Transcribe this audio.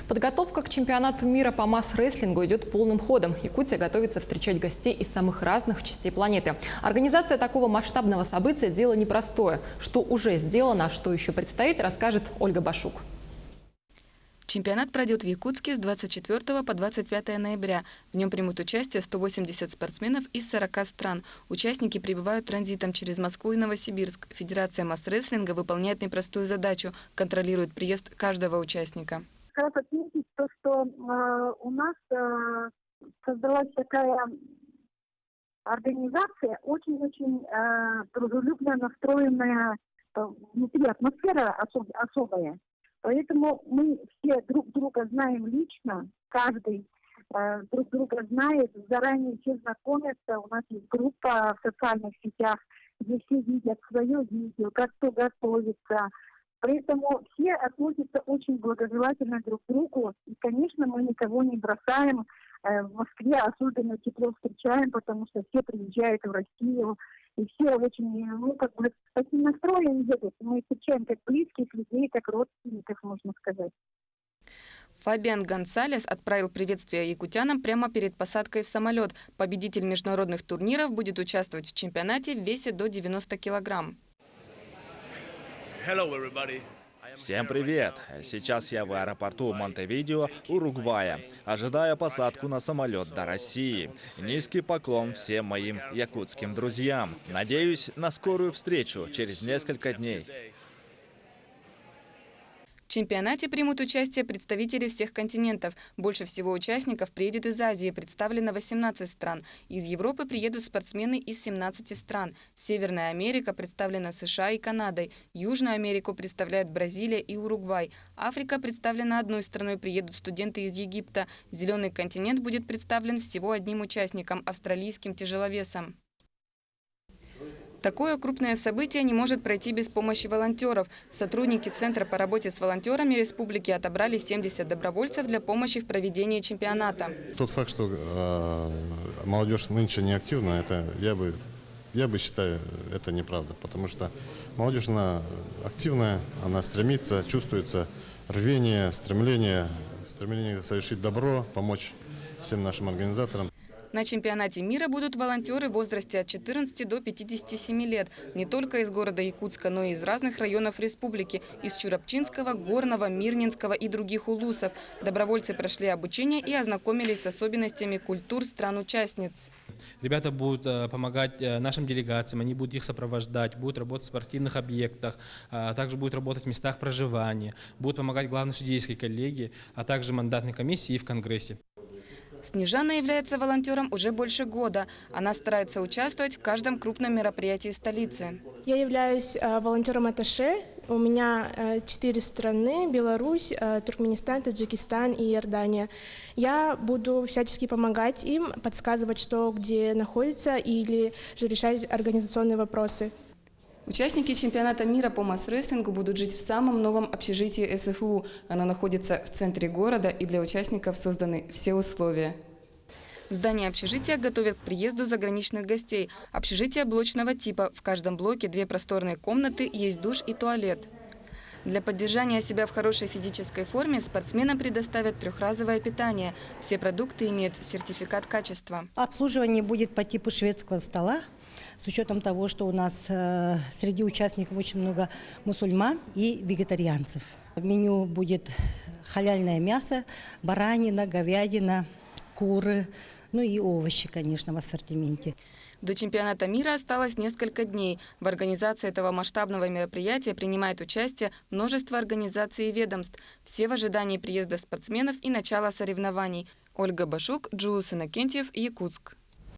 Подготовка к чемпионату мира по масс-рестлингу идет полным ходом. Якутия готовится встречать гостей из самых разных частей планеты. Организация такого масштабного события – дело непростое. Что уже сделано, а что еще предстоит, расскажет Ольга Башук. Чемпионат пройдет в Якутске с 24 по 25 ноября. В нем примут участие 180 спортсменов из 40 стран. Участники прибывают транзитом через Москву и Новосибирск. Федерация масс-рестлинга выполняет непростую задачу – контролирует приезд каждого участника. Хотела отметить то, что у нас создалась такая организация, очень-очень дружелюбно настроенная, внутри атмосфера особая. Поэтому мы все друг друга знаем лично, каждый друг друга знает, заранее все знакомятся. У нас есть группа в социальных сетях, где все видят свое видео, как кто готовится. Поэтому все относятся очень благожелательно друг к другу. И, конечно, мы никого не бросаем. В Москве особенно тепло встречаем, потому что все приезжают в Россию. И все очень, с таким настроем едут. Мы встречаем как близких людей, как родственников, можно сказать. Фабиан Гонсалес отправил приветствие якутянам прямо перед посадкой в самолет. Победитель международных турниров будет участвовать в чемпионате в весе до 90 килограмм. Всем привет! Сейчас я в аэропорту Монтевидео, Уругвая. Ожидаю посадку на самолет до России. Низкий поклон всем моим якутским друзьям. Надеюсь на скорую встречу через несколько дней. В чемпионате примут участие представители всех континентов. Больше всего участников приедет из Азии, представлено 18 стран. Из Европы приедут спортсмены из 17 стран. Северная Америка представлена США и Канадой. Южную Америку представляют Бразилия и Уругвай. Африка представлена одной страной, приедут студенты из Египта. Зеленый континент будет представлен всего одним участником – австралийским тяжеловесом. Такое крупное событие не может пройти без помощи волонтеров. Сотрудники Центра по работе с волонтерами республики отобрали 70 добровольцев для помощи в проведении чемпионата. Тот факт, что молодежь нынче не активна, это я бы считаю, это неправда. Потому что молодежь, она активная, она стремится, чувствуется рвение, стремление совершить добро, помочь всем нашим организаторам. На чемпионате мира будут волонтеры в возрасте от 14 до 57 лет. Не только из города Якутска, но и из разных районов республики. Из Чурапчинского, Горного, Мирнинского и других улусов. Добровольцы прошли обучение и ознакомились с особенностями культур стран-участниц. Ребята будут помогать нашим делегациям, они будут их сопровождать, будут работать в спортивных объектах, также будут работать в местах проживания, будут помогать главной судейской коллегии, а также мандатной комиссии и в Конгрессе. Снежана является волонтером уже больше года. Она старается участвовать в каждом крупном мероприятии столицы. Я являюсь волонтером-атташе. У меня 4 страны – Беларусь, Туркменистан, Таджикистан и Иордания. Я буду всячески помогать им, подсказывать, что где находится, или же решать организационные вопросы. Участники чемпионата мира по масс-рестлингу будут жить в самом новом общежитии СФУ. Оно находится в центре города, и для участников созданы все условия. В здании общежития готовят к приезду заграничных гостей. Общежитие блочного типа. В каждом блоке 2 просторные комнаты, есть душ и туалет. Для поддержания себя в хорошей физической форме спортсменам предоставят 3-разовое питание. Все продукты имеют сертификат качества. Обслуживание будет по типу шведского стола, с учетом того, что у нас среди участников очень много мусульман и вегетарианцев. В меню будет халяльное мясо, баранина, говядина, куры, ну и овощи, конечно, в ассортименте. До чемпионата мира осталось несколько дней. В организации этого масштабного мероприятия принимает участие множество организаций и ведомств. Все в ожидании приезда спортсменов и начала соревнований. Ольга Башук, Джулус Иннокентьев, Якутск.